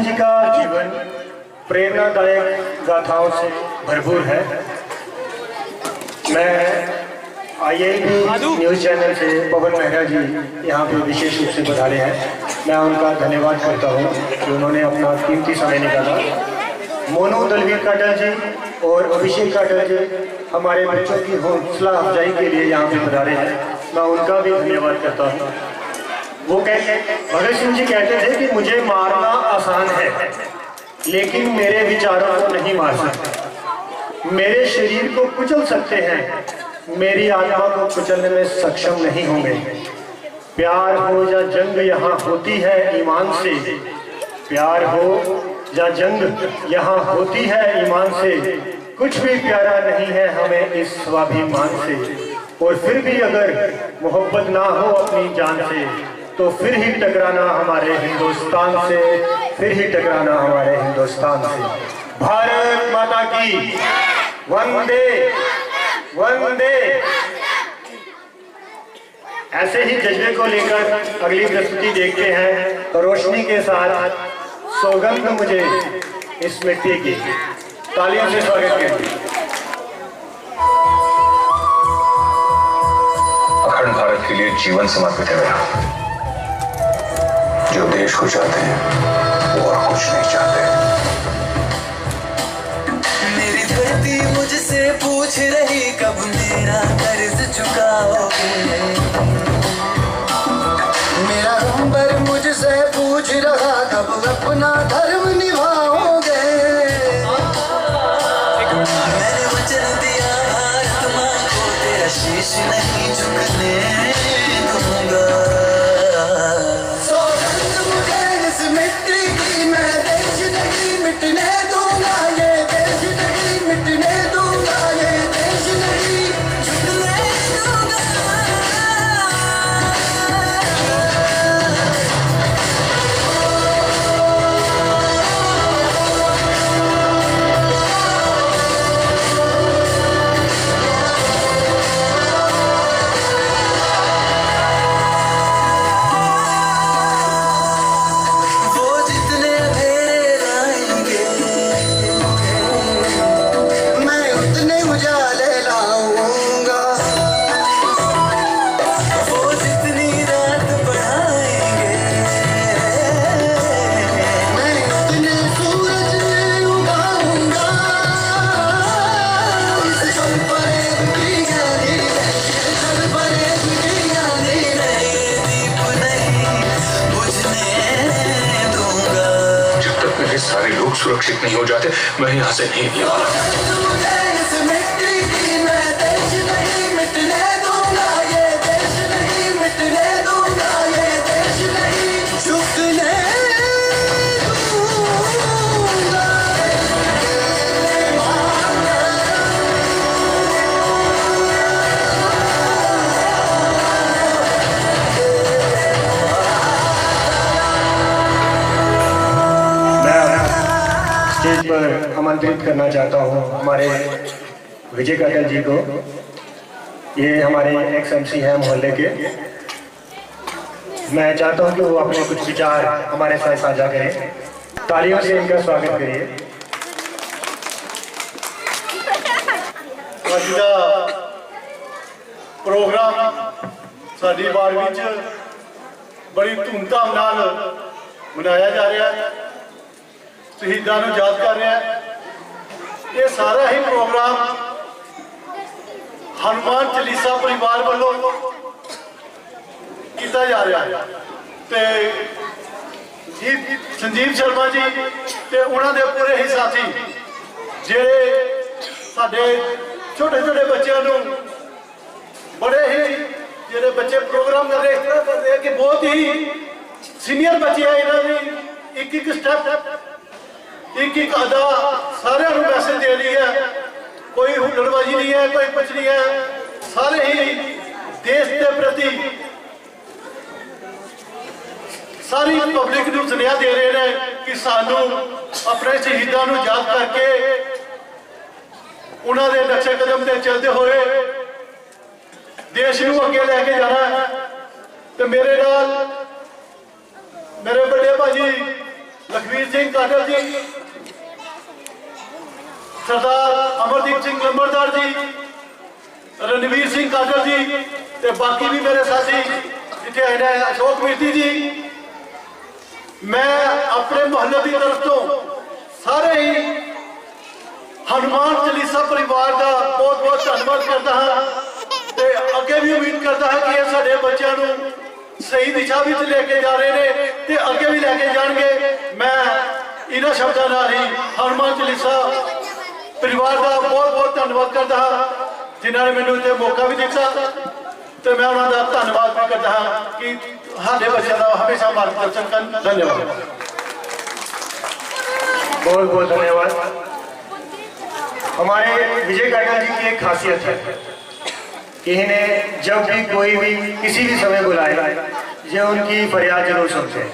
सिंह जी का जीवन प्रेरणादायक गाथाओं से भरपूर है। मैं IAB न्यूज़ चैनल से पवन मेहरा जी यहाँ पे विशेष रूप से पधारे हैं। मैं उनका धन्यवाद करता हूँ कि उन्होंने अपना कीमती समय निकाला। मोनू दलवीर काटल जी और अभिषेक काटल जी हमारे बच्चों की हौसला अफजाई के लिए यहाँ पे पधारे हैं। मैं उनका भी धन्यवाद करता हूँ। वो भगत सिंह जी कहते थे कि मुझे मारना आसान है, लेकिन मेरे विचारों को नहीं मार सकते। मेरे शरीर को कुचल सकते हैं, मेरी आत्मा को कुचलने में सक्षम नहीं होंगे। प्यार हो या जंग यहाँ होती है ईमान से, प्यार हो या जंग यहाँ होती है ईमान से। कुछ भी प्यारा नहीं है हमें इस स्वाभिमान से। और फिर भी अगर मोहब्बत ना हो अपनी जान से, तो फिर ही टकराना हमारे हिंदुस्तान से, फिर ही टकराना हमारे हिंदुस्तान से। भारत माता की वंदे वंदे। ऐसे ही जज्बे को लेकर अगली प्रस्तुति देखते हैं। रोशनी के साथ सौगंध मुझे इस मिट्टी की। तालियों से स्वागत करें। अखंड भारत के लिए जीवन समर्पित है मेरा। जो देश को चाहते हैं वो और कुछ नहीं चाहते। मेरी धरती मुझसे पूछ रही कब मेरा कर्ज चुकाओगे। मेरा अंबर मुझसे पूछ रहा कब अपना धर्म निभाओगे। मैंने वचन दिया भारत माँ को तेरा शीश नहीं झुकने दूंगा। सारे लोग सुरक्षित नहीं हो जाते, मैं यहाँ से नहीं हिलने वाला। स्टेज पर आमंत्रित करना चाहता हूँ हमारे विजय काटल जी को। ये हमारे XMC हैं मोहल्ले के। मैं चाहता हूँ कि वो अपने कुछ विचार हमारे साथ साझा करें। तालियों से इनका स्वागत करिए। ਅੱਜ ਦਾ प्रोग्राम साडी बारवीं च बड़ी धूमधाम नाल मनाया जा रहा है। शहीदां नूं याद कर रहा है। ये सारा ही प्रोग्राम हनुमान चालीसा परिवार वालों किया जा रहा है। ते जी संजीव शर्मा जी ते उन्हां दे पूरे ही साथी जिहड़े साडे छोटे छोटे बच्चों नूं बड़े ही जिहड़े बच्चे प्रोग्राम कर रहे इस तरह कर रहे हैं कि बहुत ही सीनियर बच्चे हैं। इन्हां दी एक एक स्टेप एक एक अदा सारे मैसेज दे रही है। कोई हुल्लड़बाजी नहीं है, कोई कुछ नहीं है। सारे ही देश के प्रति सारी पब्लिक नूं सुनेहा दे रहे हैं कि सानू अपने शहीदां नूं याद करके उन्होंने नक्शे कदम से चलते हुए देश नूं अगे लेके जाना है। तो मेरे नाल मेरे बड़े भाजी लखवीर सिंह काटल जी, सरदार अमरदीप सिंह लंबरदार जी, रणवीर सिंह काटल जी ते बाकी भी मेरे साथी जिथे आए हैं, अशोक मीर्ति जी। मैं अपने मोहल्ले की तरफ तो सारे ही हनुमान चालीसा परिवार का बहुत बहुत धन्यवाद करता हाँ ते अगे भी उम्मीद करता है कि ये साडे बच्चों को सही दिशा में लेके जा रहे हैं ते अगे भी लेके जाएंगे। मैं इन्होंने शब्दों नाल ही हनुमान चालीसा परिवार का बहुत बहुत धन्यवाद करता हाँ जिन्होंने मैंने इतने मौका भी दिता तो मैं उन्होंने धन्यवाद भी करता हाँ कि हमारे बच्चों का हमेशा मार्गदर्शन कर। धन्यवाद, बहुत बहुत धन्यवाद। हमारे विजय काटल जी की एक खासियत है कि इन्हें जब भी कोई भी किसी भी समय बुलाए ये उनकी फरियाद जरूर सुनते हैं।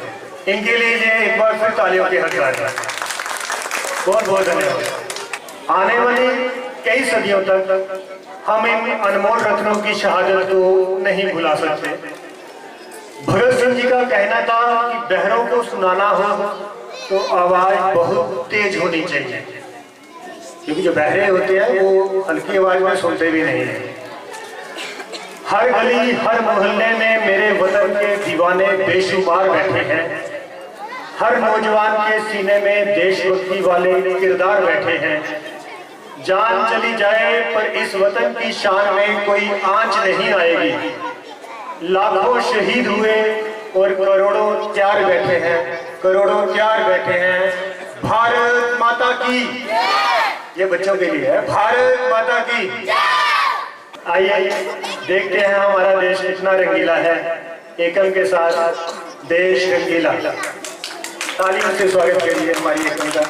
इनके लिए ये एक बार फिर तालियों के हकदार है। बहुत बहुत धन्यवाद। आने वाली कई सदियों तक हम इन अनमोल रत्नों की शहादत को नहीं भुला सकते। भगत सिंह जी का कहना था कि बहरों को सुनाना हो तो आवाज बहुत तेज होनी चाहिए, क्योंकि जो बहरे होते हैं वो हल्की आवाज में सुनते भी नहीं है। हर गली हर मोहल्ले में मेरे वतन के दीवाने बेशुमार बैठे हैं। हर नौजवान के सीने में देशभक्ति वाले किरदार बैठे हैं। जान चली जाए पर इस वतन की शान में कोई आंच नहीं आएगी। लाखों शहीद हुए और करोड़ों तैयार बैठे हैं, करोड़ों तैयार बैठे हैं। भारत माता की, ये बच्चों के लिए है, भारत माता की। आइए देखते हैं हमारा देश कितना रंगीला है। एकम के साथ देश रंगीला। तालियों से स्वागत करिए हमारी एकम का।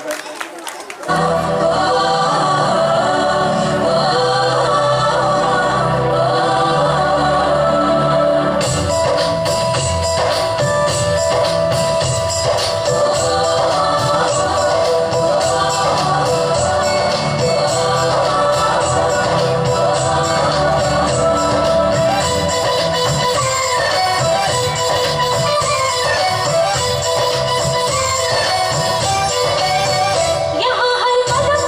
यहाँ हर कदम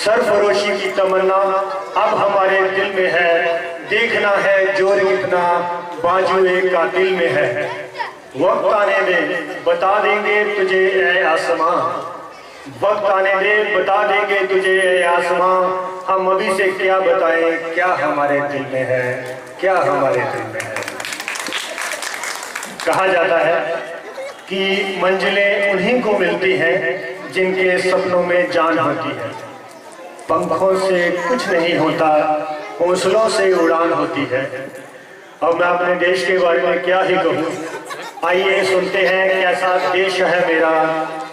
सरफरोशी की तमन्ना अब हमारे दिल में है, देखना है जोर कितना बाजुए का दिल में है। वक्त आने दे बता देंगे तुझे ऐ आसमां, वक्त आने दे बता देंगे तुझे ऐ आसमां, हम अभी से क्या बताएं क्या हमारे दिल में है, क्या हमारे दिल में है। कहा जाता है कि मंजिलें उन्हीं को मिलती हैं जिनके सपनों में जान होती है। पंखों से कुछ नहीं होता, हौसलों से उड़ान होती है। अब मैं अपने देश के बारे में क्या ही कहूँ, आइए सुनते हैं कैसा देश है मेरा,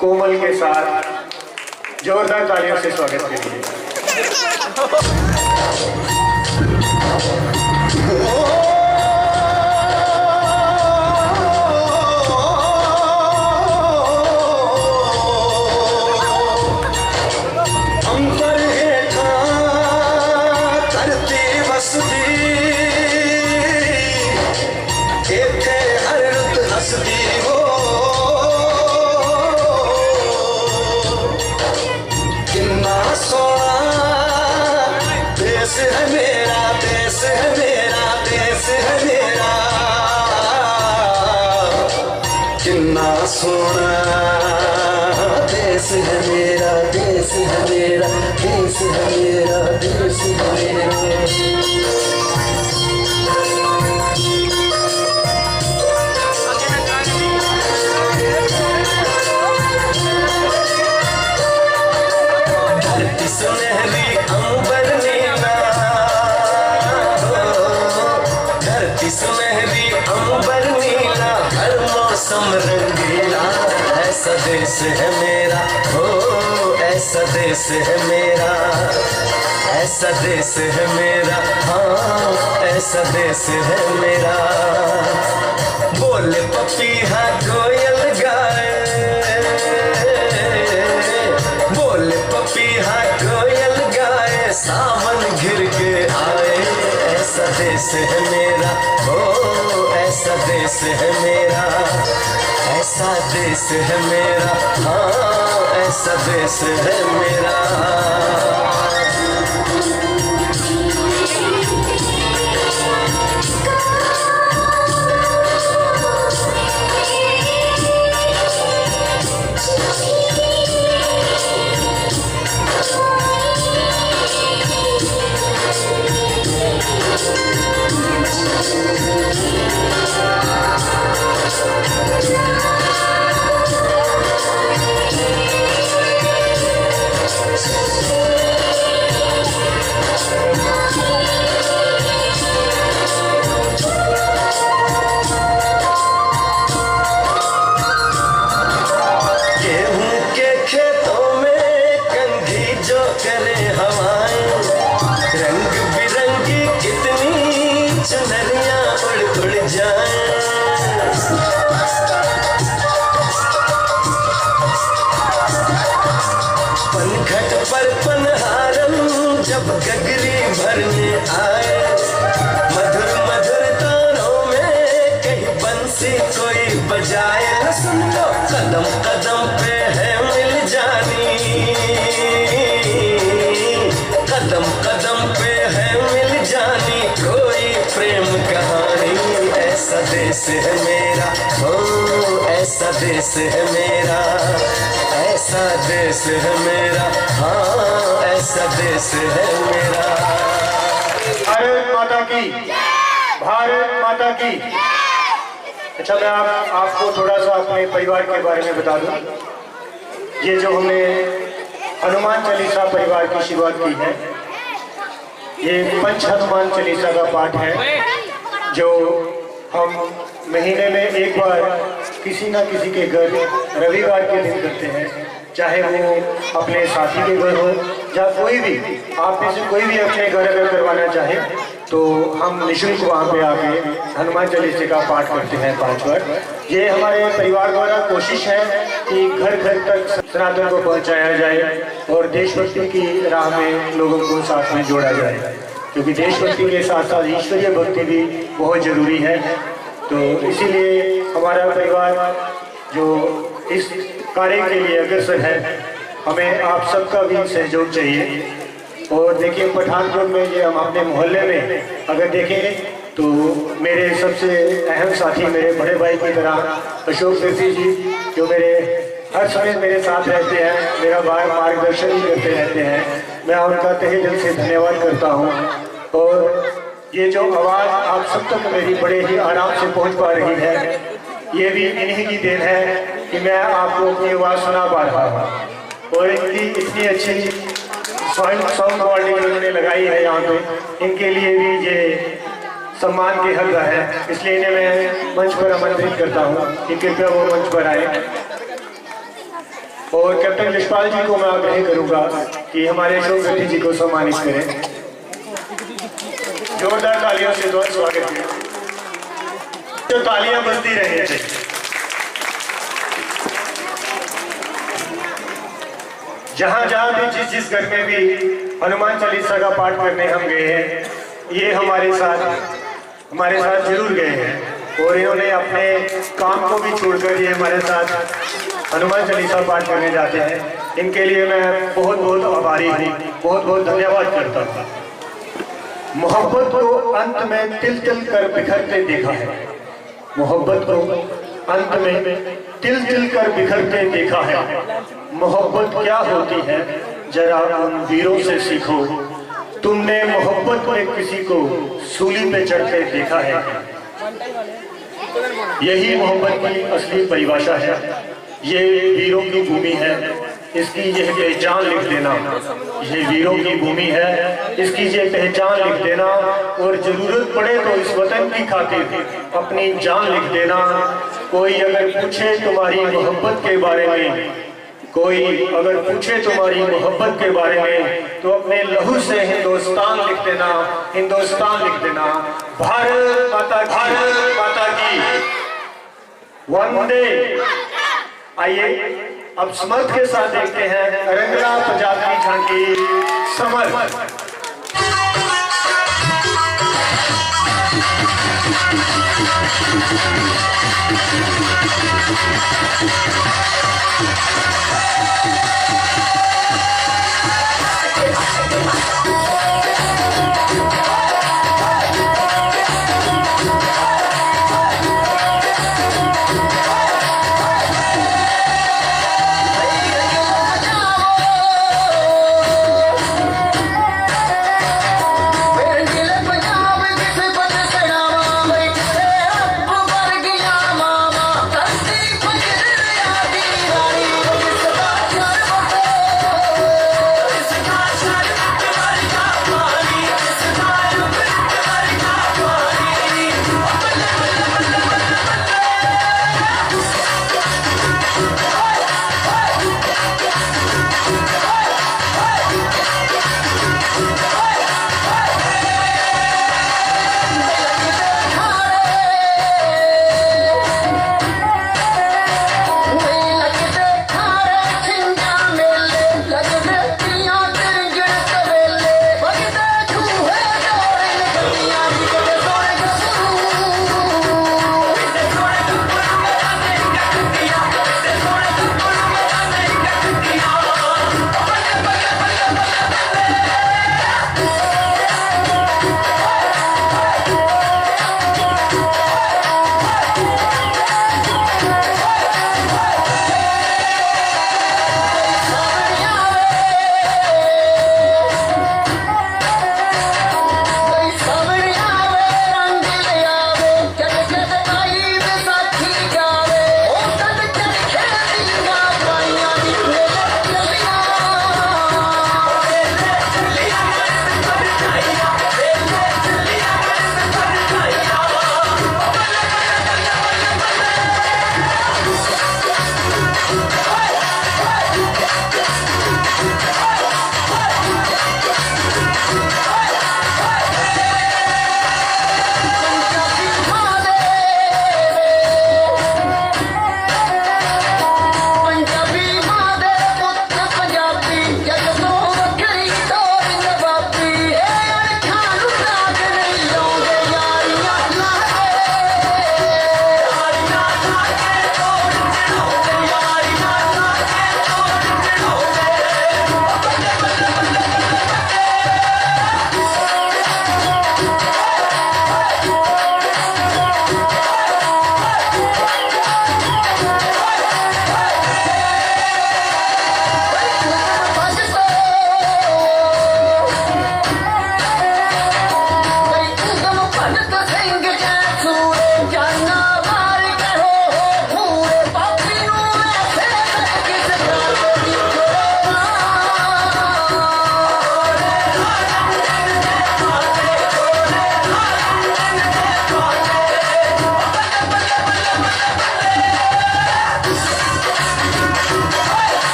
कोमल के साथ जोरदार तालियों से स्वागत कीजिए। सोना देश है मेरा, देश है मेरा, देश है मेरा, देश है मेरा। धरती सुनहरी अंबर नीला, धरती सुनहरी अंबर नीला, हर मौसम रंगीला। ऐसा देश है मेरा, हो ऐसा देश है मेरा, ऐसा देश है मेरा, हाँ ऐसा देश है मेरा। बोले पपीहा कोयल गाए, बोले पपीहा कोयल गाए, सावन घिर के आए। ऐसा देश है मेरा, हो ऐसा देश है मेरा, ऐसा देश है मेरा, हाँ ऐसा देश है मेरा। जब गगरी भरने आए, मधुर मधुर तारों में कहीं बंसी कोई बजाए। न सुन लो कदम कदम पे है मिल जानी, कदम कदम पे है मिल जानी कोई प्रेम कहानी। ऐसा देश है मेरा, हो ऐसा देश है मेरा, ऐसा देश है मेरा, हाँ ऐसा देश है मेरा। भारत माता की, भारत माता की। अच्छा मैं आपको थोड़ा सा अपने परिवार के बारे में बता दूं। ये जो हमने हनुमान चालीसा परिवार की शुरुआत की है, ये पंच हनुमान चालीसा का पाठ है जो हम महीने में एक बार किसी ना किसी के घर रविवार के दिन करते हैं। चाहे वो अपने साथी के घर हो या कोई भी, आप में से कोई भी अपने घर अगर करवाना चाहे तो हम निःशुल्क वहाँ पे आके हनुमान चालीसा का पाठ करते हैं 5 बार। ये हमारे परिवार द्वारा कोशिश है कि घर घर तक सनातन को पहुँचाया जाए और देशभक्ति की राह में लोगों को साथ में जोड़ा जाए, क्योंकि देशभक्ति के साथ साथ ईश्वरीय भक्ति भी बहुत जरूरी है। तो इसीलिए हमारा परिवार जो इस कार्य के लिए अग्रसर है, हमें आप सबका भी सहयोग चाहिए। और देखिए पठानकोट में ये हम अपने मोहल्ले में अगर देखें तो मेरे सबसे अहम साथी मेरे बड़े भाई की तरह अशोक सेठी जी, जो मेरे हर समय मेरे साथ रहते हैं, मेरा मार्गदर्शन भी करते रहते हैं, मैं उनका तहे दिल से धन्यवाद करता हूँ। और ये जो आवाज़ आप सब तक मेरी बड़े ही आराम से पहुँच पा रही है, ये भी इन्हीं की देन है कि मैं आपको अपनी आवाज़ सुना पा रहा हूँ। और इनकी इतनी अच्छी साउंड क्वालिटी जो इन्होंने लगाई है यहाँ पे, इनके लिए भी ये सम्मान के हक है, इसलिए इन्हें मैं मंच पर आमंत्रित करता हूँ कि कृपया वो मंच पर आए। और कैप्टन यशपाल जी को मैं आग्रह करूँगा कि हमारे अशोक सेठी जी को सम्मानित करें। जोरदार तालियों से स्वागत करें, तो तालियां बजती रहनी चाहिए। जहां जहां भी जिस घर में भी हनुमान चालीसा का पाठ करने हम गए हैं, ये हमारे साथ जरूर गए हैं। और इन्होंने अपने काम को भी छोड़कर ये हमारे साथ हनुमान चालीसा पाठ करने जाते हैं। इनके लिए मैं बहुत बहुत आभारी हूँ, बहुत बहुत धन्यवाद करता हूँ। मोहब्बत को अंत में तिल तिल कर बिखरते देखा है, मोहब्बत को अंत में तिल तिल कर बिखरते देखा है। मोहब्बत क्या होती है जरा उन वीरों से सीखो, तुमने मोहब्बत में किसी को सूली पे चढ़ते देखा है। यही मोहब्बत की असली परिभाषा है, ये वीरों की भूमि है, इसकी यह पहचान लिख देना। ये वीरों की भूमि है, इसकी ये पहचान लिख देना। और जरूरत पड़े तो इस वतन की खातिर अपनी जान लिख देना। कोई अगर पूछे तुम्हारी मोहब्बत के बारे में, कोई अगर पूछे तुम्हारी मोहब्बत के बारे में, तो अपने लहू से हिंदुस्तान लिख देना, हिंदुस्तान लिख देना। भारत माता की वंदे। आइए अब समर्थ के साथ देखते हैं रंगला पंजाब की झांकी समर्थ।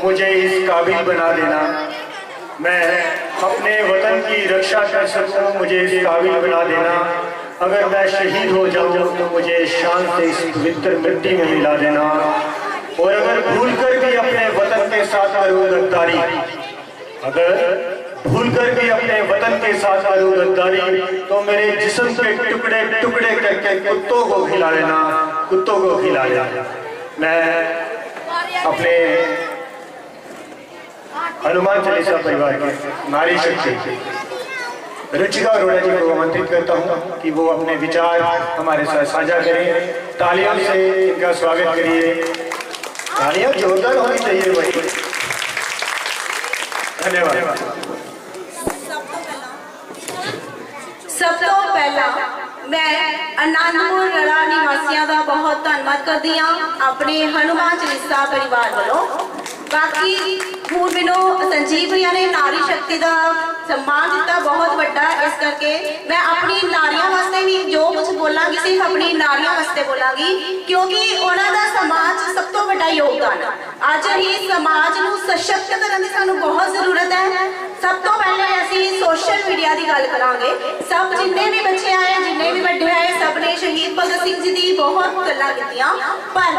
मुझे इस काबिल बना देना, मैं अपने वतन की रक्षा कर सकूं, मुझे इस काबिल बना देना। अगर मैं शहीद हो जाऊं तो मुझे शान से इस पवित्र मिट्टी में मिला देना। और अगर भूल कर भी अपने वतन के साथ करूं गद्दारी, अगर भूल कर भी अपने वतन के साथ करूं गद्दारी, तो मेरे जिस्म के टुकड़े टुकड़े करके कुत्तों को खिला देना, कुत्तों को खिला देना। मैं अपने हनुमान चालीसा परिवार के नारी शक्ति रुचिका अरोड़ा जी को आमंत्रित करता हूं कि वो अपने विचार हमारे साथ साझा करें। तालियों से इनका स्वागत करिए। तालियां जोरदार होनी चाहिए भाई। धन्यवाद। सब तो पहला मैं आनंदपुर रड़ा निवासियों का बहुत धन्यवाद करती हाँ अपने हनुमान चालीसा परिवार वालों। बाकी हूँ मैनू संजीव भैया ने नारी शक्ति का सम्मान दिता बहुत बड़ा, इस करके मैं अपनी नारियां वास्ते भी जो कुछ बोलांगी सिर्फ अपनी नारियां वास्ते बोलांगी, क्योंकि उन्होंने समाज सब तो बड़ा योगदान है। अज ही समाज नू सशक्त करने की सानू बहुत जरूरत है। सब तो पहले असीं सोशल मीडिया की गल करांगे। सब जिन्ने भी बच्चे आए, जिन्ने भी बड़े आए, सब ने शहीद भगत सिंह जी की बहुत गल्लां कीतियां, पर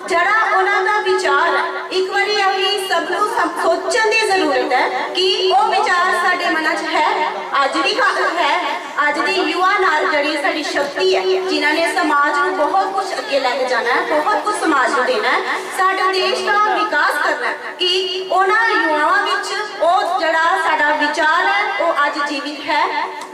जड़ा उन्हों का विचार है एक बारी अभी सबनू सोचने की जरूरत है कि वो विचार साडे मनां च है। अज भी है, अज दी युवा नाल जड़ी साडी शक्ति है, जिन्होंने समाज को बहुत कुछ अगे लेके जाना है, बहुत कुछ समाज को देना है, साडे देश का विकास करना है, कि उन्होंने युवाओं विच वो जड़ा साडा विचार है वो अज जीवित है।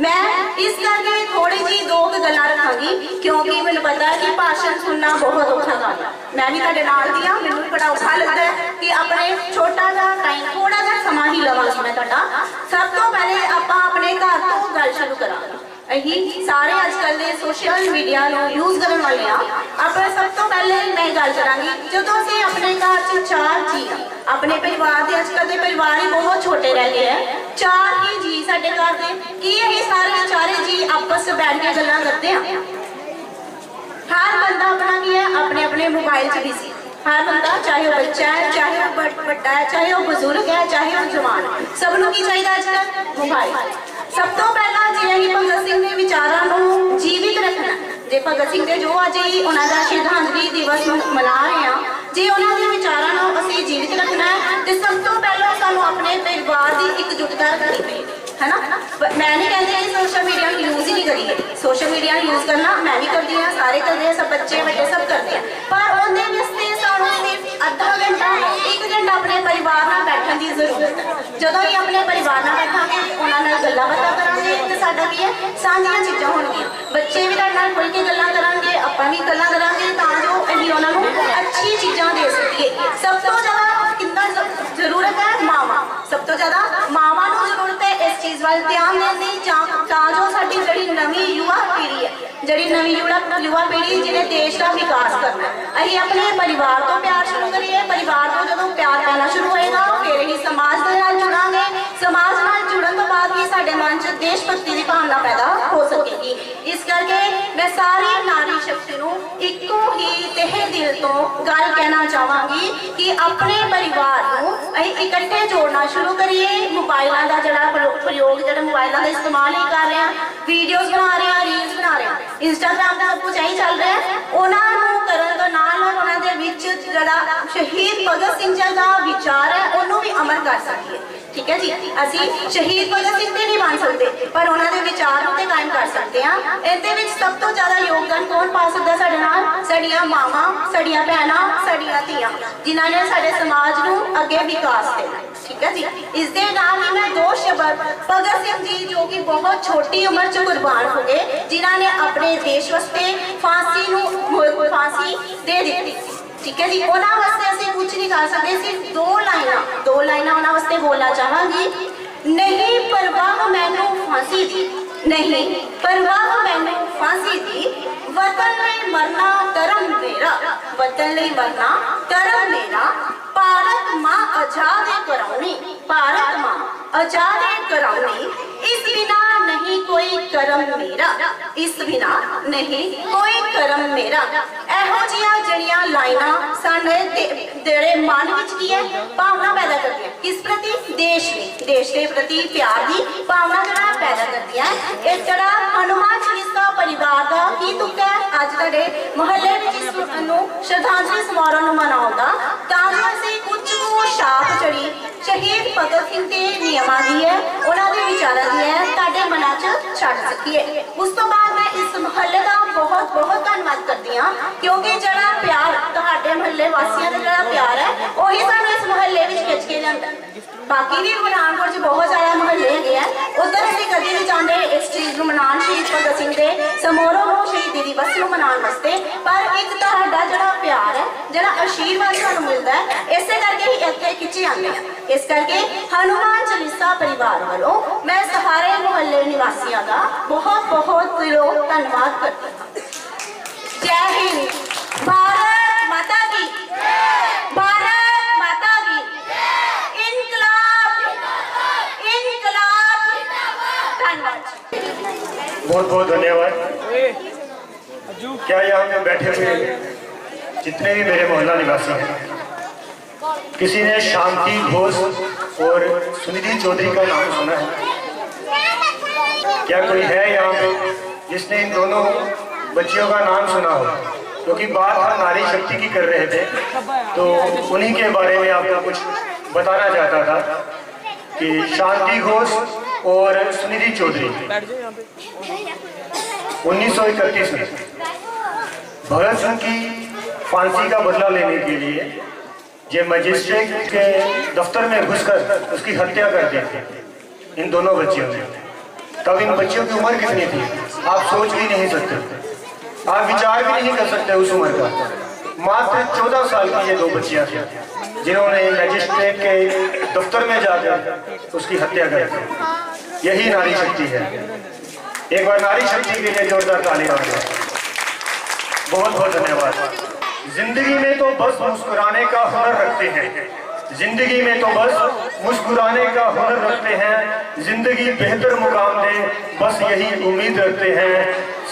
मैं इस करके थोड़ी जी दो गल्लां रखांगी, क्योंकि मैनूं पता है कि भाषण सुनना बहुत औखा काम है। मैं भी तुहाडे नाल दी हां, मैनूं बड़ा औखा लगता है कि अपने छोटा सा टाइम थोड़ा सा समा ही लवांगी मैं तुहाडा। सब तो पहले आपां अपने घर तो गल शुरू करांगे। अही सारे अजकल के सोशल मीडिया यूज करने वाले हाँ। अपने सब तो पहले मैं गल करांगी, जो असीं अपने घर च चार जी अपने परिवार के, अजकल के परिवार ही बहुत छोटे रह गए हैं, चार ही जी साडे घर के, कि ये सारे चारे जी आपस में बैठ के गल्लां करते हैं। हर बंदा अपना की है अपने अपने मोबाइल च बिजी, हर बंदा चाहे वो बच्चा है, चाहे वो बड़ा है, चाहे वो बुजुर्ग है, चाहे वो जवान है, सबनों की चाहिए अजकल मोबाइल। सब तो पहला जे असीं भगत सिंह के विचारां नूं जीवित रखना, जे भगत सिंह के जो अज ही उन्होंने श्रद्धांजलि दिवस मना रहे हैं, जे उन्होंने विचारां नूं असीं जीवित रखना है, तो सब तो पहला सानूं अपने परिवार की एकजुटता रखनी पेगी, है ना। मैं नहीं कहती कि सोशल मीडिया यूज ही नहीं करिए, सोशल मीडिया यूज करना मैं भी करती हूँ, सारे करते हैं, सब बच्चे बड़े सब करते हैं, पर उन्हें वास्ते सानूं सिर्फ आधा घंटा एक घंटा अपने परिवार नाल बैठने की जरूरत है। जदों ही अपने परिवार नाल बैठांगे, उन्हां नाल गल्लां बातां करांगे, ते साडा की है साझीआं चीज़ां होणगीआं, बच्चे भी तुहाडे नाल खुल के गल्लां करांगे, आपां भी गल्लां करांगे, तां जो असीं उन्हां नूं अच्छी चीज़ां दे सकीए। सब तो ज़्यादा किंदा जरूरत है मावां, सब तो ज़्यादा मावां नूं जरूरत है इस चीज़ वाल ध्यान देने की, तां जो साडी जिहड़ी नवीं युवा पीढ़ी है, जिहड़ी नवीं युवा पीढ़ी जिन्हें देश का विकास करना है, असीं अपने परिवार तो प्यार शुरू करिए। परिवार तो जदों प्यार पैना शुरू होएगा फिर ही समाज दे नाल जुड़ांगे, समाज नाल जुड़न तो बाद ही साडे मन च देश भक्ति की भावना पैदा हो सकेगी। इस करके मैं सारी नारी शक्ति नूं इक्को ही तहे दिल तो गल कहना चाहांगी कि अपने परिवार नूं असीं इकट्ठे जोड़ना शुरू करिए। मोबाइलों का जिहड़ा प्रयोग जिहड़े मोबाइलों का इस्तेमाल ही कर रहे हैं, वीडियोज बना रहे हैं, रील्स बना रहे हैं, इंस्टाग्राम का सब कुछ यही चल रहा है, उन्होंने करन तो नाल उन्होंने विच जिहड़ा शहीद भगत सिंह जी का विचार है उन्होंने भी अमल कर सकीए। ठीक है जी, असी शहीद भगत सिंह ते नहीं बन सकते, पर उन्होंने विचार उत्ते कायम कर सकते हैं। इहदे विच सब तो ज़्यादा योगदान कौन पा सकता साडे नाल? साडियां मावां, साडियां भैणां, साडियां धीआं, जिन्हां ने साडे समाज नूं अगे विकास देना। ठीक है जी, इस दे नाल ही मैं दो शब्द भगत सिंह जी जो कि बहुत छोटी उम्र च कुर्बान हो गए, जिन्हां ने अपने देश वास्ते फांसी दे दी। ठीक है जी, उन्होंने वास्ते असीं कुछ नहीं कर सकते, सिर्फ दो लाइनां उन्होंने वास्ते बोलना चाहांगी। नहीं परवाह मैनू फांसी दी, नहीं परवाह मैनू फांसी दी, वतन लई मरना धर्म मेरा, वतन लई मरना धर्म मेरा, भारत माँ आजाद कराउनी, भारत माँ आजाद कराउनी, इस बिना नहीं कोई करम मेरा, इस बिना नहीं कोई करम मेरा। ਇਹੋ ਜਿਹੀਆਂ ਜਿਹੜੀਆਂ ਲਾਈਨਾਂ ਸਾਡੇ ਜਿਹੜੇ ਮਨ ਵਿੱਚ ਕੀ ਹੈ ਭਾਵਨਾ ਪੈਦਾ ਕਰਦੀਆਂ, ਕਿਸ ਪ੍ਰਤੀ? ਦੇਸ਼ ਦੇ ਪ੍ਰਤੀ ਪਿਆਰ ਦੀ ਭਾਵਨਾ ਜਿਹੜਾ ਪੈਦਾ ਕਰਦੀਆਂ। ਇਸ ਜਿਹੜਾ ਹਨੂਮਾਨ ਚਾਲੀਸਾ ਪਰਿਵਾਰ ਦਾ ਕੀ ਤੁਕ ਹੈ ਅੱਜ ਤੁਹਾਡੇ ਮੁਹੱਲੇ ਵਿੱਚ ਇਸ ਨੂੰ ਸ਼ਰਧਾਂਜਲੀ ਸਮਾਰੋਹ ਨੂੰ ਮਨਾਉਂਦਾ ਤਾਂ ਜੋ ਅਸੀਂ ਕੁਝ ਕੁ ਛਾਪ ਜਿਹੜੀ शहीद भगत सिंह के नियमां दी है, उन्होंने विचारां दी है ਤੁਹਾਡੇ ਮਨਾਂ 'ਚ ਛੱਡ ਸਕੀਏ। ਉਸ ਤੋਂ ਬਾਅਦ ਮੈਂ ਇਸ ਮੁਹੱਲੇ ਦਾ ਬਹੁਤ ਬਹੁਤ ਧੰਨਵਾਦ ਕਰਦੀ ਹਾਂ ਕਿਉਂਕਿ ਜਿਹੜਾ ਪਿਆਰ ਤੁਹਾਡੇ ਮੁਹੱਲੇ ਵਾਸੀਆਂ ਦਾ ਜਿਹੜਾ ਪਿਆਰ ਹੈ ਉਹੀ ਸਾਨੂੰ ਇਸ ਮੁਹੱਲੇ ਵਿੱਚ ਖਿੱਚ ਕੇ ਲਿਆਉਂਦਾ। ਬਾਕੀ ਵੀ ਪਠਾਨਕੋਟ 'ਚ ਬਹੁਤ ਜ਼ਿਆਦਾ ਮੁਹੱਲੇ ਹੈਗੇ ਆ, ਉਧਰ ਅਸੀਂ ਕਦੀ ਨਹੀਂ ਚਾਹੁੰਦੇ ਇਸ ਚੀਜ਼ ਨੂੰ ਮਨਾਉਣ ਸ਼ਹੀਦ ਭਗਤ ਸਿੰਘ ਦੇ ਸਮਾਰੋਹ ਨੂੰ, ਸ਼ਹੀਦੀ ਦਿਵਸ ਨੂੰ ਮਨਾਉਣ ਵਾਸਤੇ, ਪਰ ਇੱਕ ਤੁਹਾਡਾ ਜਿਹੜਾ ਪਿਆਰ ਹੈ, ਜਿਹੜਾ ਆਸ਼ੀਰਵਾਦ ਸਾਨੂੰ ਮਿਲਦਾ ਹੈ, ਇਸੇ ਕਰਕੇ ਹੀ ਇੱਥੇ ਖਿੱਚੇ ਆਉਂਦੇ ਆ। इस करके हनुमान चालीसा परिवार वालों मैं सारे मुहल्ले निवासियों का बहुत बहुत दिलों धन्यवाद करती हूँ। जय हिंद, भारत माता की, भारत माता की, इनकलाब, इनकलाब, धन्यवाद। बहुत बहुत धन्यवाद। क्या यहाँ पे बैठे हुए जितने भी मेरे मोहल्ला निवासी हैं, किसी ने शांति घोष और सुनिधि चौधरी का नाम सुना है? क्या कोई है यहाँ पे जिसने इन दोनों बच्चियों का नाम सुना हो? क्योंकि बात हम नारी शक्ति की कर रहे थे तो उन्हीं के बारे में आपको कुछ बताना चाहता था कि शांति घोष और सुनिधि चौधरी 1931 में भगत सिंह की फांसी का बदला लेने के लिए ये मजिस्ट्रेट के दफ्तर में घुसकर उसकी हत्या कर दी थी इन दोनों बच्चियों ने। तब इन बच्चियों की उम्र कितनी थी आप सोच भी नहीं सकते, आप विचार भी नहीं कर सकते उस उम्र का। मात्र 14 साल की ये दो बच्चियां थी जिन्होंने मजिस्ट्रेट के दफ्तर में जाकर उसकी हत्या कर दी। यही नारी शक्ति है। एक बार नारी शक्ति के लिए जोरदार तालियां हो। बहुत बहुत धन्यवाद। जिंदगी में तो बस मुस्कुराने का हुनर रखते हैं, जिंदगी में तो बस मुस्कुराने का हुनर रखते हैं, जिंदगी बेहतर मुकाम दे बस यही उम्मीद रखते हैं।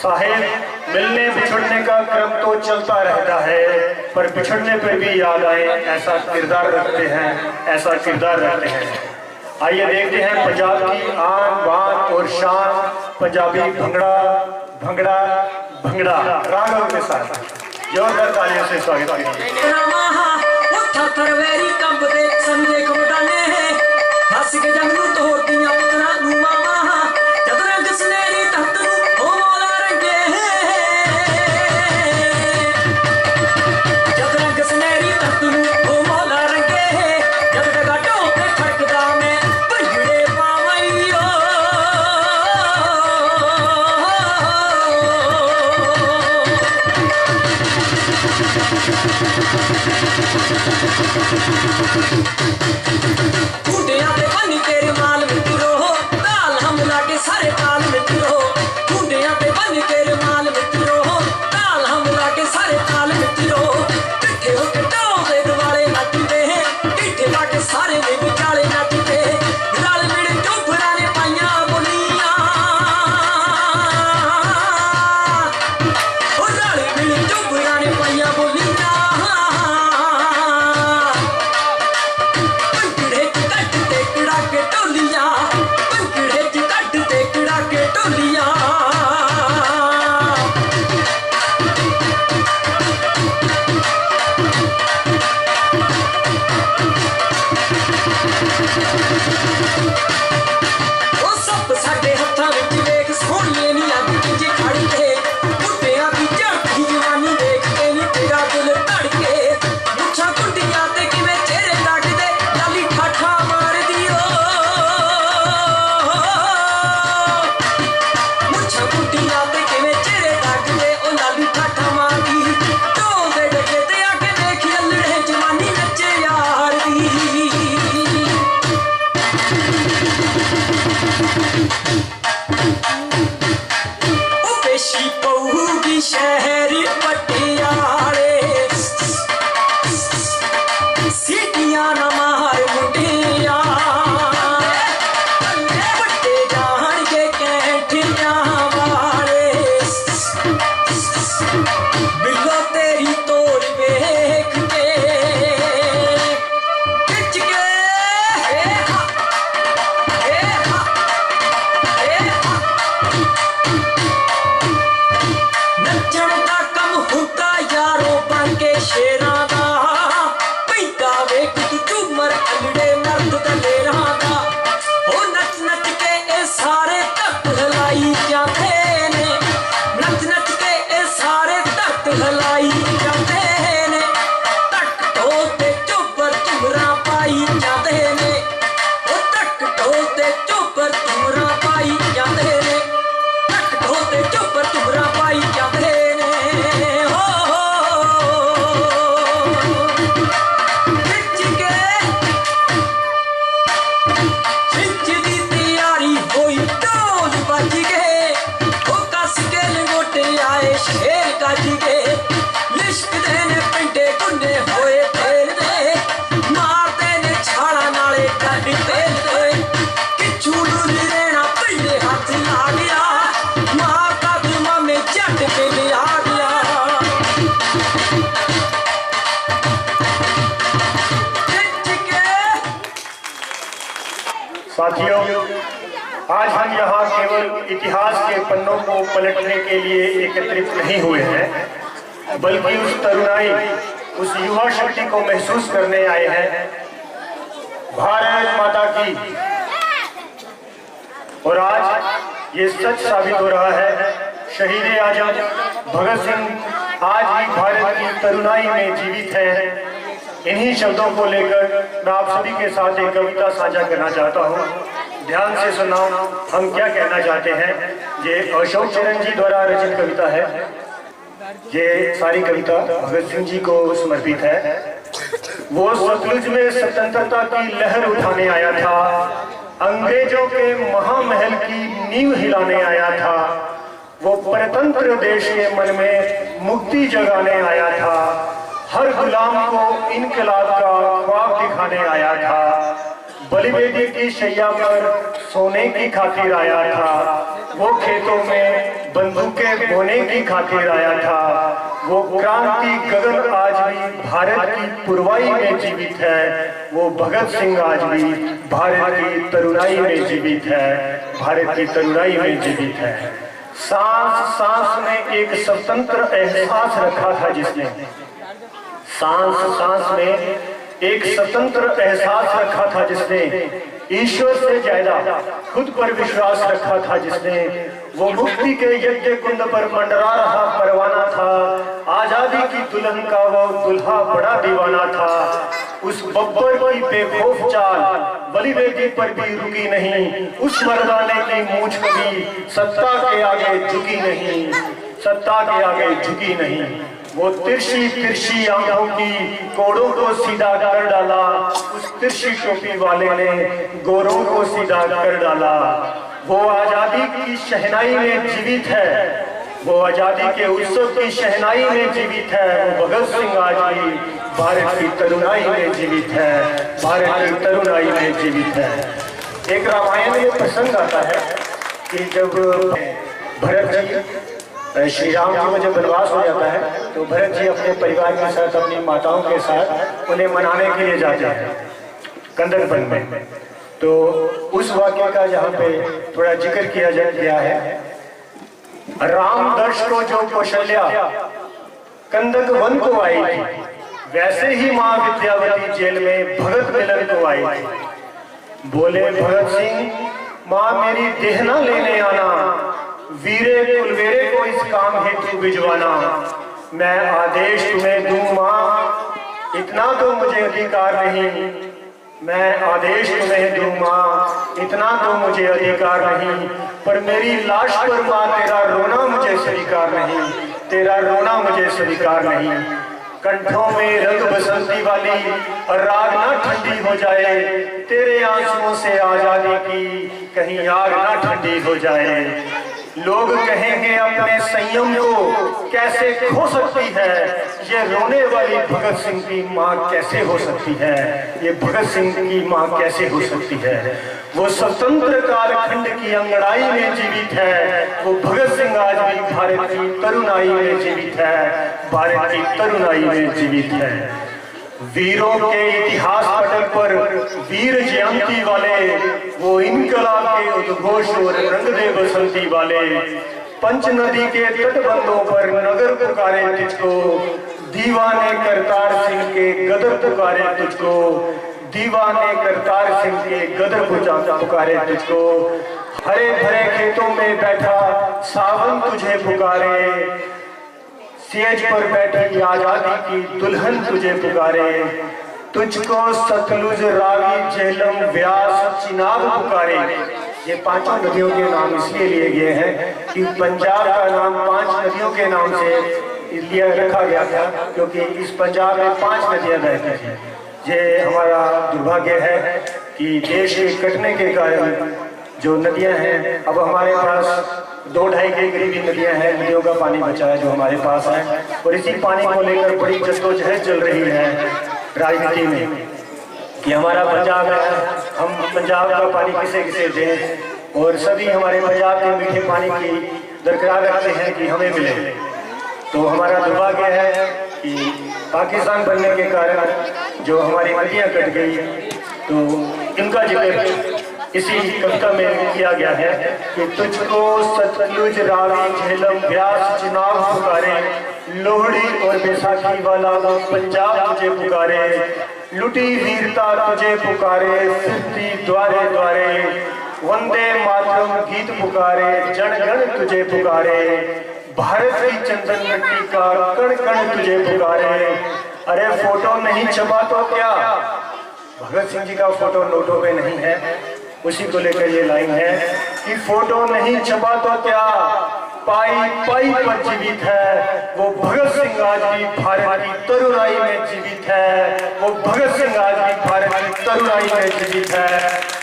साहिब मिलने बिछड़ने का क्रम तो चलता रहता है पर बिछड़ने पर भी याद आए ऐसा किरदार रखते हैं, ऐसा किरदार रखते हैं। आइए देखते हैं पंजाब की आन बान और शान पंजाबी भंगड़ा भंगड़ा भंगड़ा रागों के साथ जोरदार तालियों से स्वागत करेंगे। शहर पटियाले सीट आए शेर गाजी दे लिश्क देने पिंडे गुन्ने होए तेल दे मारते ने छाड़ा नाले गाड़ी तेल दे कि झूलू लेना पहले हाथ ला गया मां का दिमा में जट पे ले आ गया। साथियों, आज हम यहाँ केवल इतिहास के पन्नों को पलटने के लिए एकत्रित नहीं हुए हैं, बल्कि उस तरुणाई, उस युवा शक्ति को महसूस करने आए हैं। भारत माता की। और आज ये सच साबित हो रहा है, शहीद आजम भगत सिंह आज भी भारत की तरुणाई में जीवित है। इन्हीं शब्दों को लेकर मैं आप सभी के साथ एक कविता साझा करना चाहता हूँ। ध्यान से सुनो हम क्या कहना चाहते हैं। ये अशोक चरण जी द्वारा रचित कविता है। ये सारी कविता भगत सिंह जी को समर्पित है। वो सतलुज में स्वतंत्रता की लहर उठाने आया था, अंग्रेजों के महामहल की नींव हिलाने आया था। वो परतंत्र देश के मन में मुक्ति जगाने आया था, हर गुलाम को इनकलाब का ख्वाब दिखाने आया था। बलिवेदी की शैया पर सोने की खातिर आया था, वो खेतों में बंदूकें बोने की खातिर आया था। वो क्रांति गगन आज भी भारत की पुरवाई में जीवित है। वो भगत सिंह आज भी भारत की तरुणाई में जीवित है, भारत की तरुणाई में जीवित है। सांस सांस में एक स्वतंत्र एहसास रखा था जिसने, सांस सांस में एक स्वतंत्र एहसास रखा था जिसने, ईश्वर से ज्यादा खुद पर विश्वास रखा था जिसने। वो मुक्ति के यज्ञ कुंड पर मंडरा रहा परवाना था, आजादी की दुल्हन का वो दुल्हा बड़ा दीवाना था। उस बब्बर की बेखौफ चाल बलिवेदी पर भी रुकी नहीं, उस मर्दाने की मूंछ कभी सत्ता के आगे झुकी नहीं, सत्ता के आगे झुकी नहीं। वो तिरछी तिरछी आंखों की कोड़ों को सीधा कर डाला, उस तिरछी टोपी वाले ने गोरों को सीधा कर डाला। वो आजादी की शहनाई में जीवित है, वो आजादी के उत्सव की शहनाई में जीवित है। वो भगत सिंह आज भी भारत की तरुणाई में जीवित है, भारत की तरुणाई में जीवित है। एक रामायण में प्रसंग आता है कि जब भरत जी, श्री राम जी को जब वनवास हो जाता है तो भरत जी अपने परिवार के साथ, अपनी माताओं के साथ उन्हें मनाने के लिए जाते हैं कंदक वन में। तो उस वाक्य का जहाँ पे थोड़ा जिक्र किया गया है, राम दर्श को जो कौशल्या कंदक वन को आई थी, वैसे ही माँ विद्यावती जेल में भगत मिलन को आई थी। बोले भगत सिंह, माँ मेरी देह न लेने आना, वीरे कुलवेरे को इस काम हेतु भिजवाना। मैं आदेश तुम्हें दूं माँ, इतना तो मुझे अधिकार नहीं। मैं आदेश तुम्हें दूं माँ, इतना तो मुझे अधिकार नहीं। पर मेरी लाश पर माँ तेरा रोना मुझे स्वीकार नहीं, तेरा रोना मुझे स्वीकार नहीं। कंठों में रंग बसंती वाली और राग ना ठंडी हो जाए, तेरे आंसुओं से आजादी की कहीं आग ना ठंडी हो जाए। लोग कहेंगे अपने संयम को कैसे खो सकती है, ये रोने वाली भगत सिंह की माँ कैसे हो सकती है, ये भगत सिंह की माँ कैसे हो सकती है। वो स्वतंत्र कालखंड की अंगड़ाई में जीवित है, वो भगत सिंह आज भी भारत की तरुणाई में जीवित है, भारत की तरुणाई में जीवित है। वीरों के इतिहास पटल पर वीर जयंती वाले, वो इनकलाब के उद्घोष और रंग दे बसंती वाले। पंच नदी के तटबंधों पर नगर पुकारे तुझको, दीवाने करतार सिंह के गदर पुकारे तुझको, दीवाने करतार सिंह के गदर पुकारे तुझको। हरे भरे खेतों में बैठा सावन तुझे पुकारे, सेज पर बैठी आजादी की दुल्हन तुझे पुकारे। तुझको सतलुज, रावी, झेलम, व्यास, चिनाब पुकारे। ये पांचों नदियों के नाम इसलिए लिए गए हैं कि पंजाब का नाम 5 नदियों के नाम से इसलिए रखा गया था, क्योंकि इस पंजाब में 5 नदियां बहती थी। ये हमारा दुर्भाग्य है कि देश के कटने के कारण जो नदियां हैं अब हमारे पास 2-2.5 के करीब नदियां हैं, नदियों का पानी बचा है जो हमारे पास है, और इसी पानी को लेकर बड़ी जद्दोजहद चल रही है राजनीति में कि हमारा पंजाब है, हम पंजाब का पानी किसे किसे दें, और सभी हमारे पंजाब के मीठे पानी की दरकार रखते हैं कि हमें मिले। तो हमारा दुर्भाग्य है कि पाकिस्तान बनने के कारण जो हमारी नदियाँ कट गई, तो इनका जिक्र इसी कविता में किया गया है कि तुझको सतलुज, रावी, झेलम, व्यास, चिनाब पुकारे, लोहड़ी और बैसाखी वाला वो पंजाब तुझे पुकारे, लुटी वीरता तुझे पुकारे, फिरती द्वारे द्वारे, वंदे मातरम गीत पुकारे, जन गण तुझे पुकारे, भारत की चंदन मिट्टी का कण कण तुझे पुकारे। अरे फोटो नहीं छपा तो क्या, भगत सिंह जी का फोटो नोटों पे नहीं है, उसी को लेकर ये लाइन है कि फोटो नहीं छपा तो क्या, पाई पाई पर जीवित है वो भगत सिंह, आज भी भारत की तरुणाई में जीवित है वो भगत सिंह, आज भी भारत की तरुणाई में जीवित है।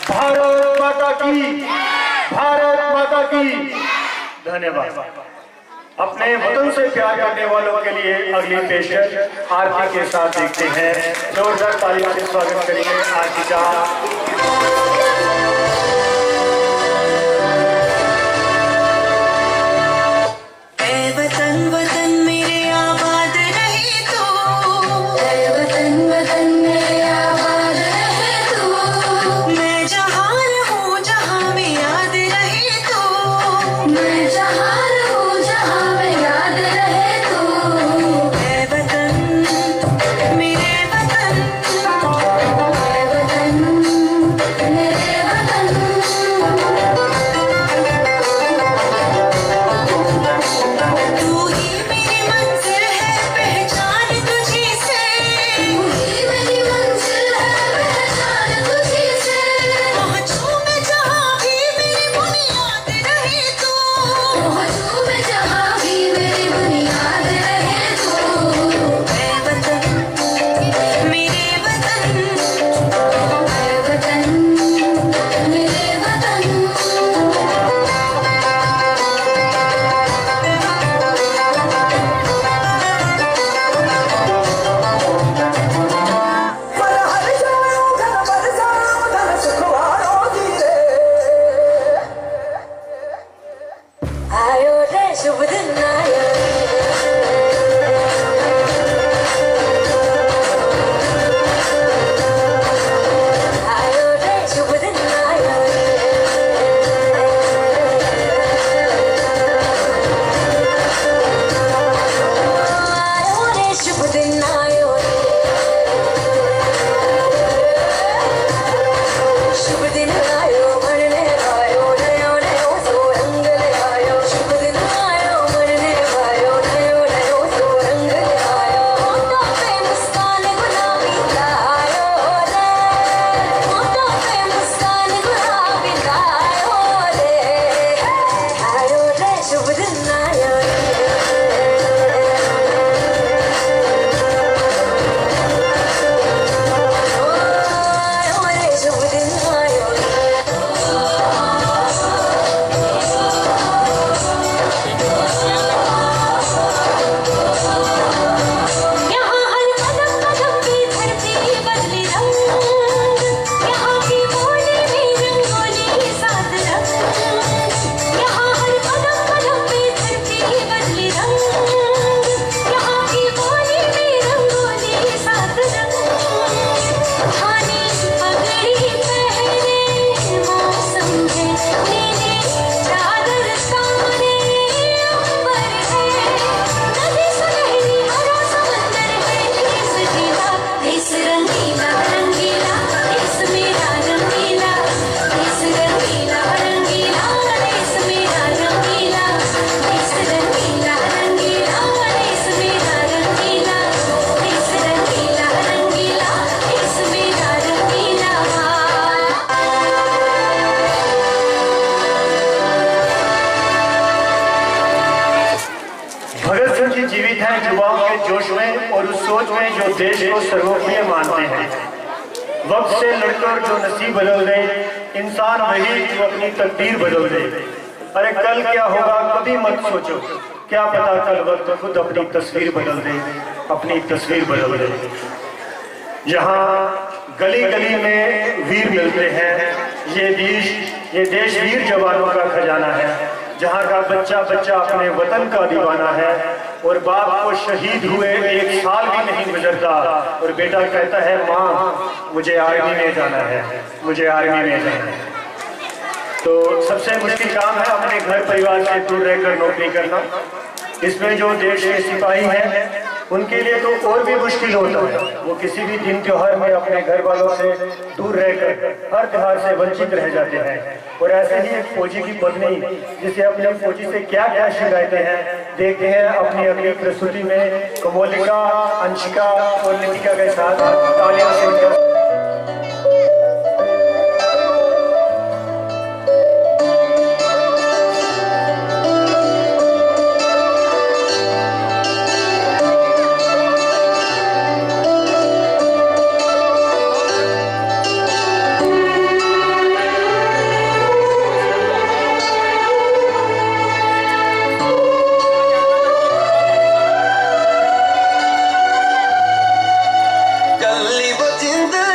भारत माता की, भारत माता की। धन्यवाद। अपने वतन से प्यार करने वालों के लिए अगली पेशकश आरती के साथ देखते हैं। जोरदार तालियों से स्वागत करेंगे आरती का। जीवित हैं युवाओं के जोश में और उस सोच में जो देश को सर्वोपरि मानते हैं। वक्त से लड़कर जो नसीब बदल दे, इंसान वही जो अपनी तकदीर बदल दे। अरे कल क्या होगा कभी मत सोचो, क्या पता कल वक्त खुद अपनी तस्वीर बदल दे, अपनी तस्वीर बदल दे। जहाँ गली गली में वीर मिलते हैं, ये देश वीर जवानों का खजाना है। जहाँ का बच्चा बच्चा अपने वतन का दीवाना है और बाप को शहीद हुए 1 साल भी नहीं गुजरता और बेटा कहता है माँ मुझे आर्मी में जाना है, मुझे आर्मी में जाना है। तो सबसे मुश्किल काम है अपने घर परिवार से दूर रहकर नौकरी करना। इसमें जो देश के सिपाही हैं उनके लिए तो और भी मुश्किल होता है। वो किसी भी दिन त्योहार में अपने घर वालों से दूर रहकर हर त्योहार से वंचित रह जाते हैं। और ऐसे ही एक फौजी की पत्नी जिसे अपने फौजी से क्या क्या शिकायतें हैं देखते हैं अपनी अगली प्रस्तुति में कमोलिका, अंशिका और नितिका के साथ तालियों से उनका गली वो जिंदगी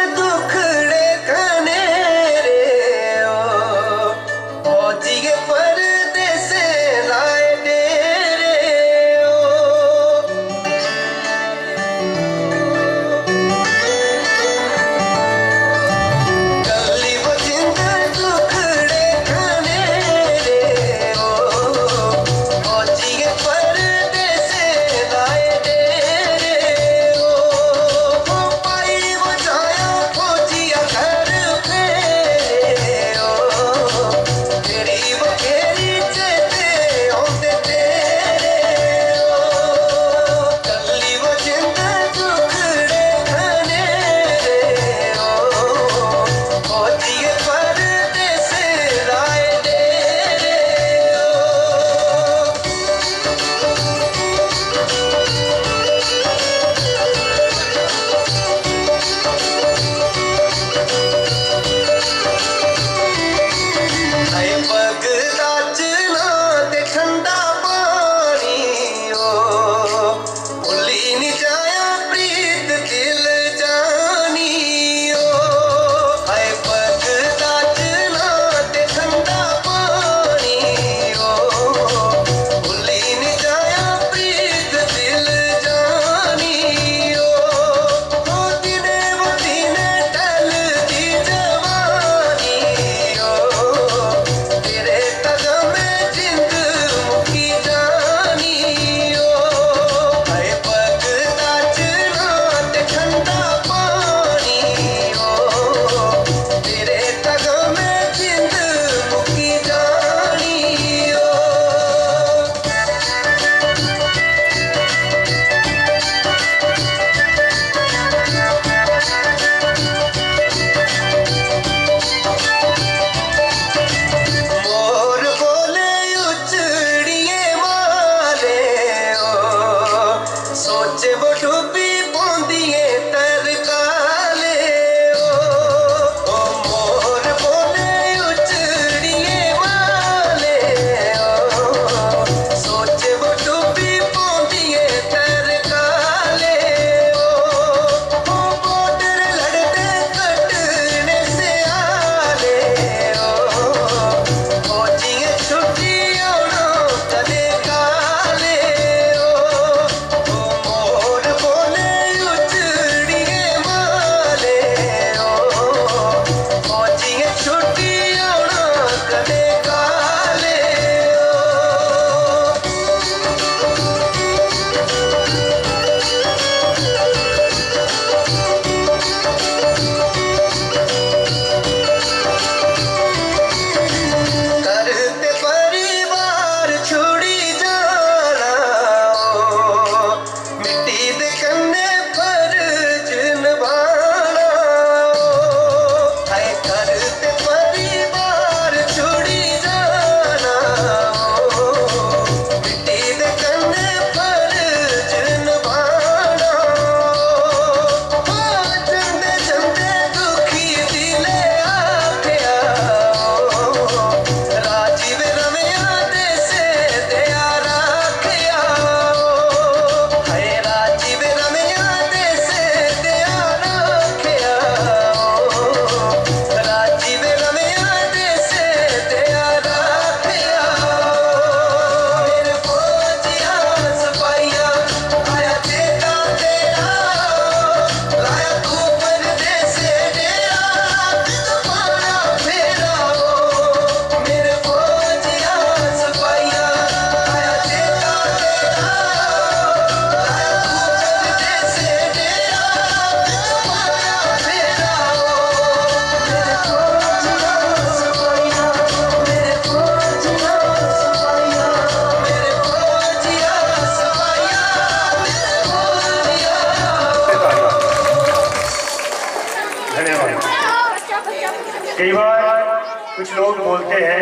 कई बार कुछ लोग बोलते हैं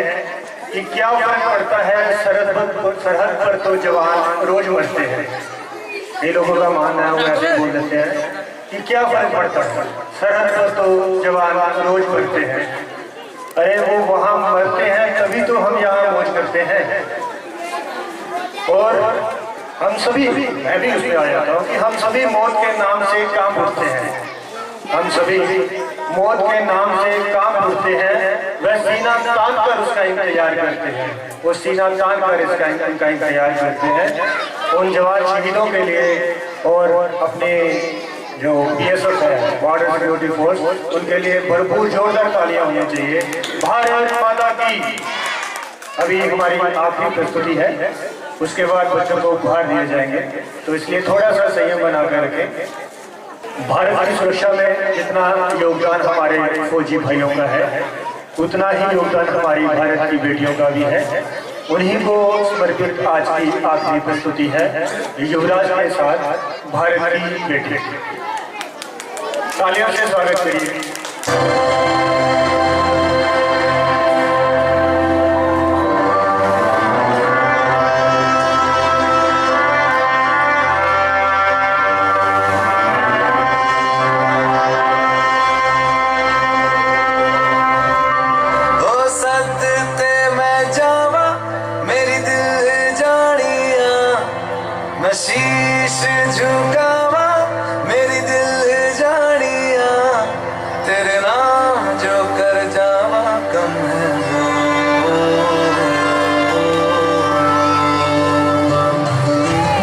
कि क्या फर्क पड़ता है, सरहद पर तो जवान रोज मरते हैं। कई लोगों का मानना है, वो ऐसे बोल देते हैं कि क्या फर्क पड़ता है, सरहद पर तो जवान रोज मरते हैं। अरे वो वहाँ मरते हैं तभी तो हम यहाँ मौज करते हैं। और हम सभी, मैं भी उसमें आ जाता हूँ कि हम सभी मौत के नाम से काम उठते हैं। हम सभी मौत के नाम से काम उठते हैं, वह सीना तान कर उसका इंतजार करते हैं। वो सीना तान कर उनका इंतजार करते हैं उन जवान शहीदों के लिए। और अपने जो BSF है, बॉर्डर सिक्योरिटी फोर्स, उनके लिए भरपूर जोरदार तालियां होनी चाहिए। भारत माता की। अभी हमारी आखिरी प्रस्तुति है, उसके बाद बच्चों को उपहार दिए जाएंगे, तो इसलिए थोड़ा सा संयम बना कर रखें। भारत की सुरक्षा में जितना योगदान हमारे फौजी भाइयों का है, उतना ही योगदान हमारी भारत की बेटियों का भी है। उन्हीं को समर्पित आज की आखिरी प्रस्तुति है, युवराज के साथ भारत की बेटी। तालियों से स्वागत करिए। शीश झुकावा मेरी दिल जानिया, तेरे नाम जो कर जावा कम है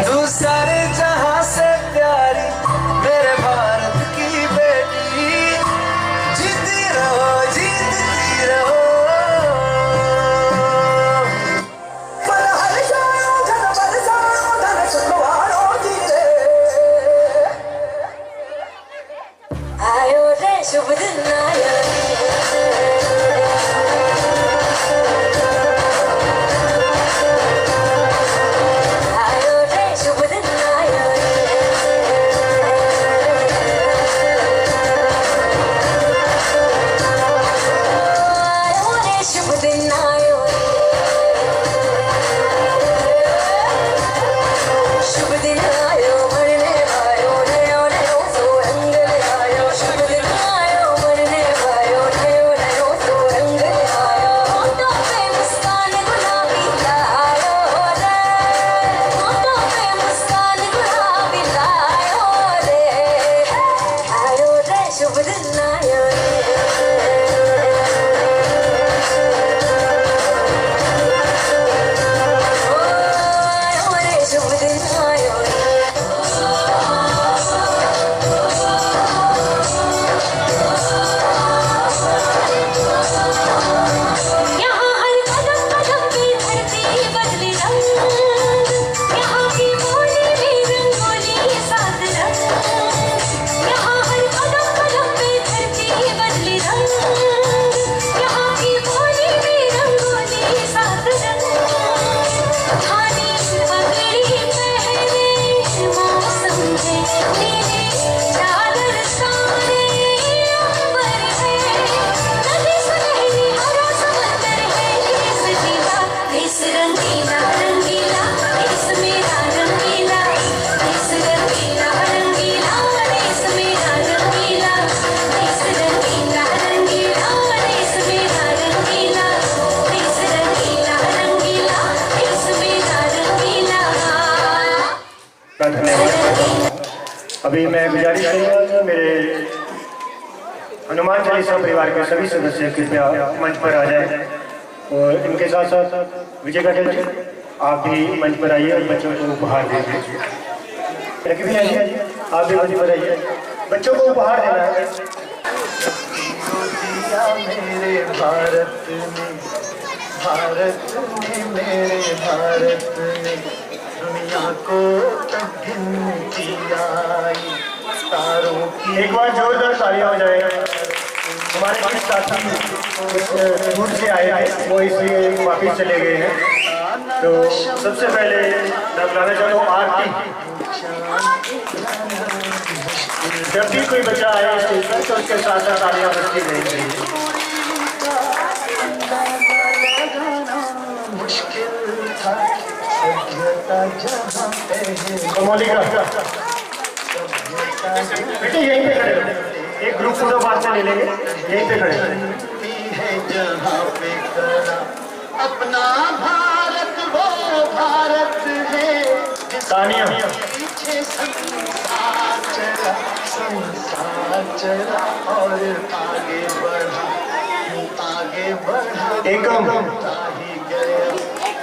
तू सारे जहां से प्यारी मेरे भारत की बेटी। जीती रहो जीतती रहो। शुभ दिन आया, आयो रे शुभ दिन आया, आयो रे शुभ दिन आयो, शुभ दिन आयो मरने आयो नयो नयो सो रंग ले आयो। शुभ दिन आयो मरने आयो नयो नयो सो रंग ले आयो। होठों पे मुस्कान गुलाबी लायो रे, होठों पे मुस्कान गुलाबी लायो रे, आयो रे शुभ दिन आयो रे, आयो रे शुभ दिन आयो रे। यहाँ हर कदम कदम पे धरती बदले रंग, यहाँ की बोली में रंगोली सात रंग। यहाँ हर कदम कदम पे धरती बदले रंग, यहाँ की बोली में रंगोली सात रंग। धानी पगड़ी पहने मौसम है नीले चादर तारे अंबर है, नदी सुनहरी हरा समंदर है। देश जीवा देश रंगीला रंगीला, देश मेरा रंगीला, देश रंगीला रंगीला, देश मेरा रंगीला, देश रंगीला रंगीला, देश मेरा रंगीला, देश रंगीला रंगीला, देश मेरा रंगीला। का धन्यवाद करता हूँ। अभी मैं गुजारिश करूँगा मेरे हनुमान चालीसा परिवार के सभी सदस्य कृपया मंच पर आ जाएं, और इनके साथ साथ विजय कटेल जी आप भी मंच पर आइए और बच्चों को उपहार दीजिए। रखी भी आइए, आप भी मंच पर आइए, बच्चों को उपहार देना है। मेरे भारत ने, भारत ने मेरे भारत ने दुनिया को तब्दील किया। तारों की एक बार जोरदार तालियां हो जाए। हमारे कुछ साथी कुछ दूर से आए हैं, वो इसलिए वापिस चले गए हैं। तो सबसे पहले मैं बताना चाहता हूँ आरती। जब भी कोई बच्चा आए स्टेज पर तो उसके साथ साथ तालियां बजती रहनी चाहिए। अंदाजा लगाना मुश्किल था सभ्यता जहाँ पहले। कमोलिका बेटे यहीं पे खड़े हो। एक ग्रुप फोटो बाद में ले लेंगे, यहीं पे खड़े है जहाँ पे करा अपना भारत वो भारत है तानिया पीछे संसार चला और आगे बढ़ा एकम ही गया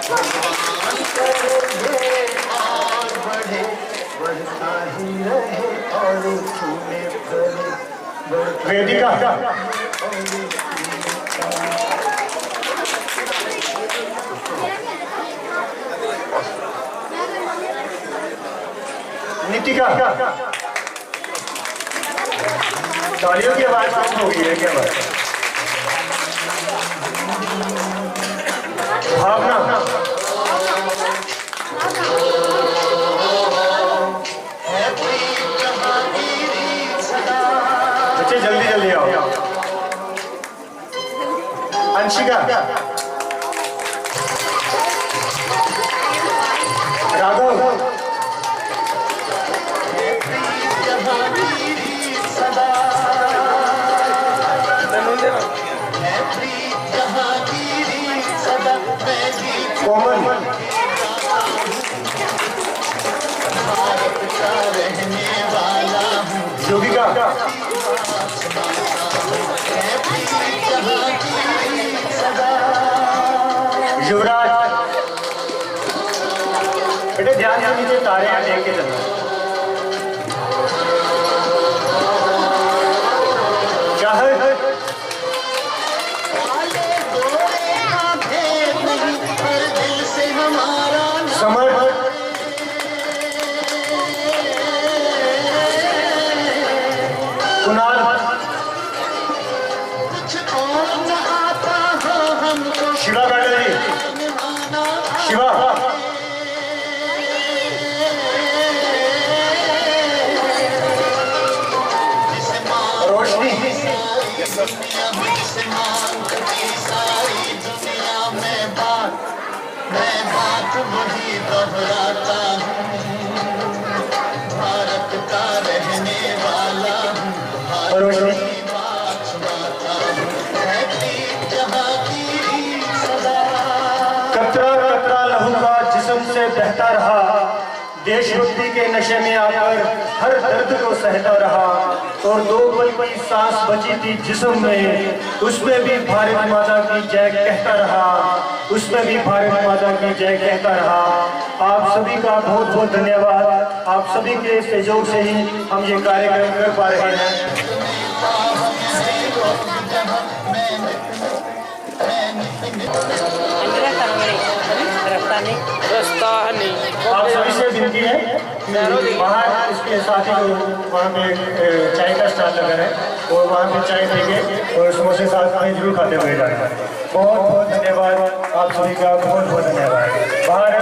भगवान करेंगे और बढ़े बढ़ता ही रहे और फूले फले वेदिका नितिका तालियों की आवाज कम हो गई है क्या बात? भावना बच्चे जल्दी जल्दी आओ। अंशिका राघव कोमल योगिका युवराज बेटे ध्यान से नीचे तारे हैं देख के चलना। समर कुणाल शिवा बैटरी शिवा रोशनी वही दोहराता हूँ भारत का रहने वाला हूँ भारत की बात सुनाता हूँ जहाँ की सदा कतरा कतरा लहू का जिस्म से बहता रहा देशभक्ति के नशे में आकर हर दर्द को सहता रहा और 2 पल की सांस बची थी जिस्म में उसमें भी भारत माता की जय कहता रहा उसमें भी भारत माता की जय कहता रहा। आप सभी का बहुत बहुत धन्यवाद। आप सभी के सहयोग से ही हम ये कार्यक्रम कर पा रहे हैं। आप सभी से विनती है बाहर इसके साथी को वहाँ पे चाय का स्टॉल लगा है और वहाँ पे चाय देंगे और समोसे साथ में जरूर खाते हुए जाएगा। बहुत बहुत धन्यवाद आप सभी का बहुत बहुत धन्यवाद। बाहर